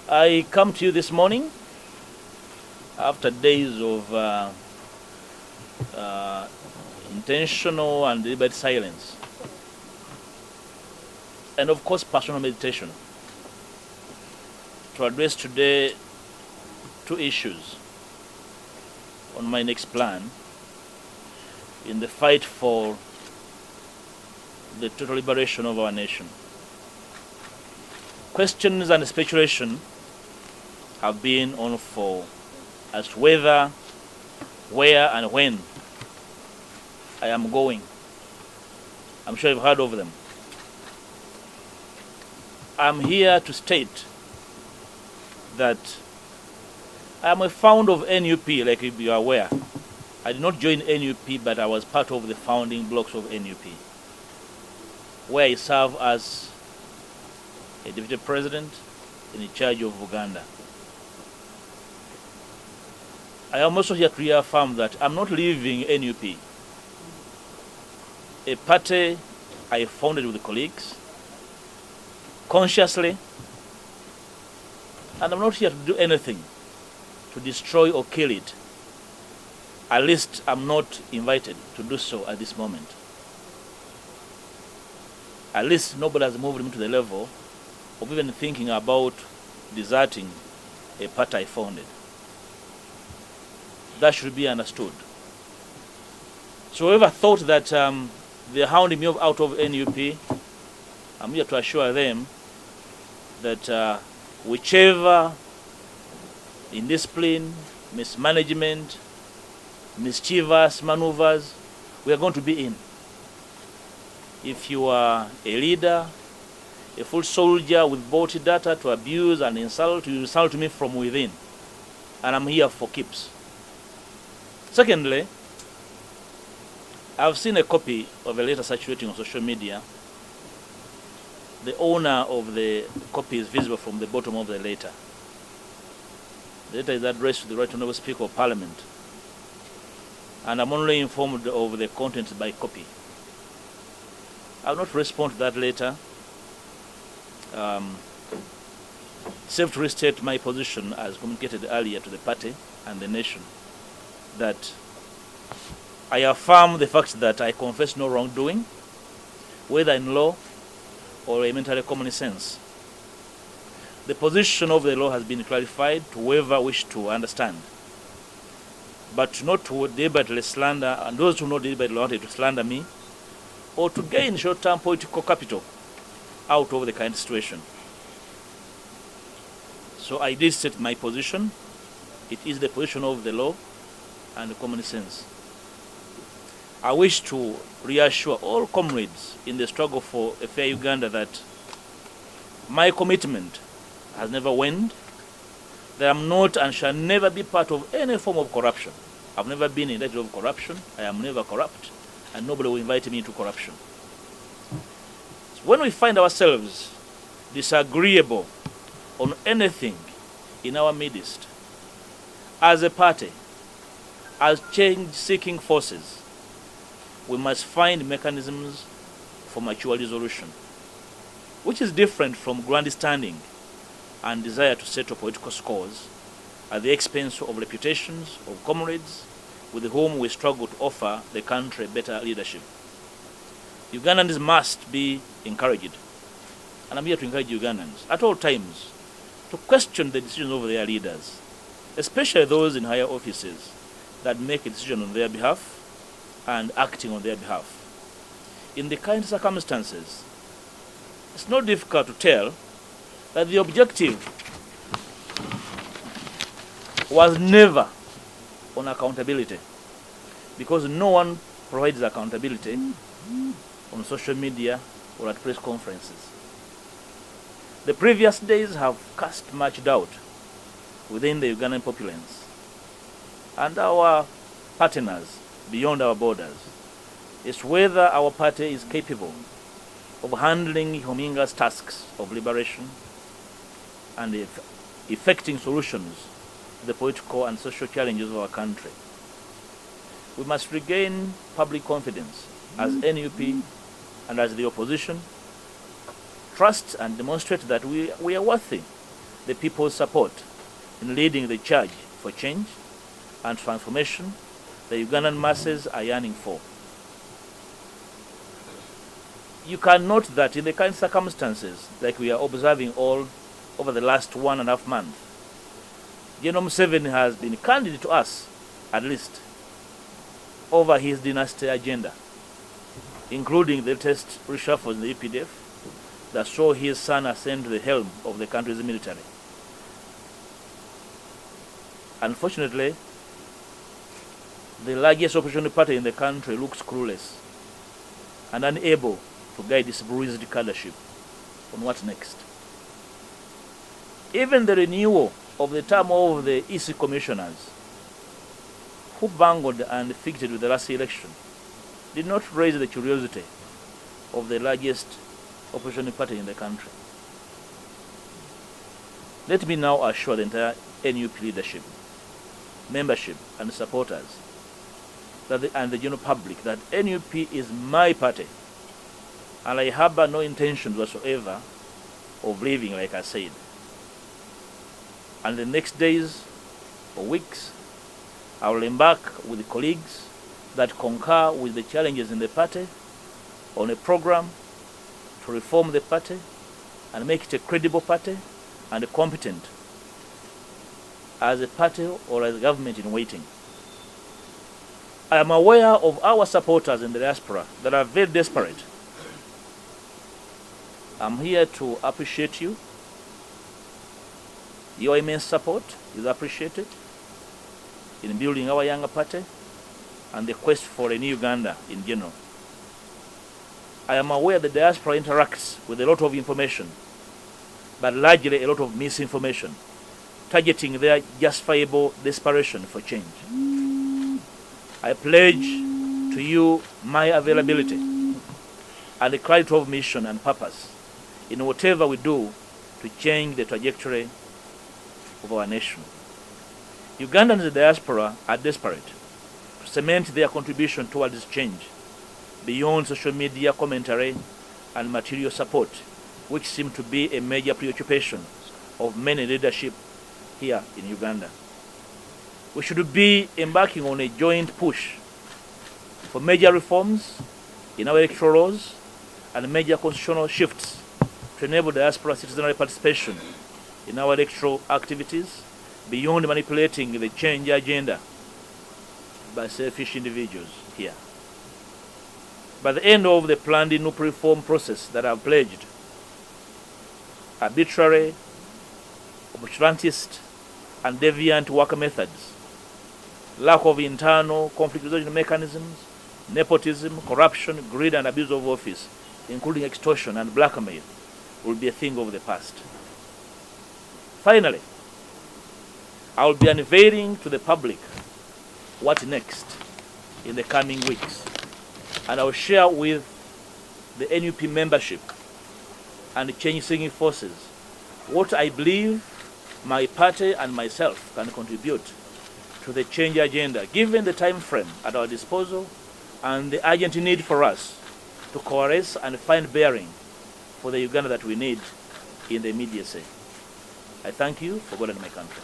I come to you this morning after days of intentional and deliberate silence, and of course personal meditation, to address today two issues on my next plan in the fight for the total liberation of our nation. Questions and speculation have been on for as to whether, where, and when I am going. I'm sure you've heard of them. I'm here to state that I am a founder of NUP, like you are aware. I did not join NUP, but I was part of the founding blocks of NUP, where I serve as a deputy president in charge of Uganda. I am also here to reaffirm that I'm not leaving NUP, a party I founded with colleagues, consciously, and I'm not here to do anything to destroy or kill it. At least I'm not invited to do so at this moment. At least nobody has moved me to the level of even thinking about deserting a party I founded. That should be understood. So whoever thought that they're hounding me out of NUP, I'm here to assure them that whichever indiscipline, mismanagement, mischievous maneuvers we are going to be in. If you are a leader, a full soldier with bought data to abuse and insult, you insult me from within. And I'm here for keeps. Secondly, I've seen a copy of a letter circulating on social media. The owner of the copy is visible from the bottom of the letter. The letter is addressed to the Right Honourable Speaker of Parliament, and I'm only informed of the contents by copy. I will not respond to that letter, except to restate my position as communicated earlier to the party and the nation, that I affirm the fact that I confess no wrongdoing, whether in law or elementary common sense. The position of the law has been clarified to whoever wished to understand, but not to deliberately slander, and those who know deliberately wanted to slander me, or to gain short-term political capital out of the current situation. So I did state my position. It is the position of the law and the common sense. I wish to reassure all comrades in the struggle for a fair Uganda that my commitment has never waned, that I'm not and shall never be part of any form of corruption. I've never been indicted of corruption. I am never corrupt, and nobody will invite me into corruption. So when we find ourselves disagreeable on anything in our midst, as a party, as change-seeking forces, we must find mechanisms for mature resolution, which is different from grandstanding and desire to settle political scores at the expense of reputations of comrades with whom we struggle to offer the country better leadership. Ugandans must be encouraged, and I'm here to encourage Ugandans at all times to question the decisions of their leaders, especially those in higher offices that make a decision on their behalf and acting on their behalf. In the current circumstances, it's not difficult to tell that the objective was never on accountability, because no one provides accountability on social media or at press conferences. The previous days have cast much doubt within the Ugandan populace and our partners beyond our borders is whether our party is capable of handling Hominga's tasks of liberation and effecting solutions to the political and social challenges of our country. We must regain public confidence as NUP and as the opposition, trust and demonstrate that we are worthy the people's support in leading the charge for change and transformation the Ugandan masses are yearning for. You can note that in the current circumstances, like we are observing all over the last 1.5 months, General Museveni has been candid to us, at least, over his dynasty agenda, including the latest reshuffle in the EPDF that saw his son ascend to the helm of the country's military. Unfortunately, the largest opposition party in the country looks clueless and unable to guide its bruised cadreship on what next. Even the renewal of the term of the EC commissioners, who bungled and defeated with the last election, did not raise the curiosity of the largest opposition party in the country. Let me now assure the entire NUP leadership, membership and supporters and the general public that NUP is my party, and I harbor no intentions whatsoever of leaving, like I said. And the next days or weeks, I will embark with colleagues that concur with the challenges in the party on a program to reform the party and make it a credible party and competent as a party or as a government in waiting. I am aware of our supporters in the diaspora that are very desperate. I'm here to appreciate you. Your immense support is appreciated in building our younger party and the quest for a new Uganda in general. I am aware the diaspora interacts with a lot of information, but largely a lot of misinformation, targeting their justifiable desperation for change. I pledge to you my availability and the clarity of mission and purpose in whatever we do to change the trajectory of our nation. Ugandans in the diaspora are desperate to cement their contribution towards this change beyond social media commentary and material support, which seem to be a major preoccupation of many leadership here in Uganda. We should be embarking on a joint push for major reforms in our electoral laws and major constitutional shifts to enable diaspora citizenry participation in our electoral activities beyond manipulating the change agenda by selfish individuals here. By the end of the planned NUP reform process that I have pledged, arbitrary, obscurantist, and deviant work methods, lack of internal conflict resolution mechanisms, nepotism, corruption, greed, and abuse of office, including extortion and blackmail, will be a thing of the past. Finally, I will be unveiling to the public what next in the coming weeks, and I will share with the NUP membership and change-seeking forces what I believe my party and myself can contribute to the change agenda, given the time frame at our disposal and the urgent need for us to coalesce and find bearing for the Uganda that we need in the immediacy. I thank you for God and my country.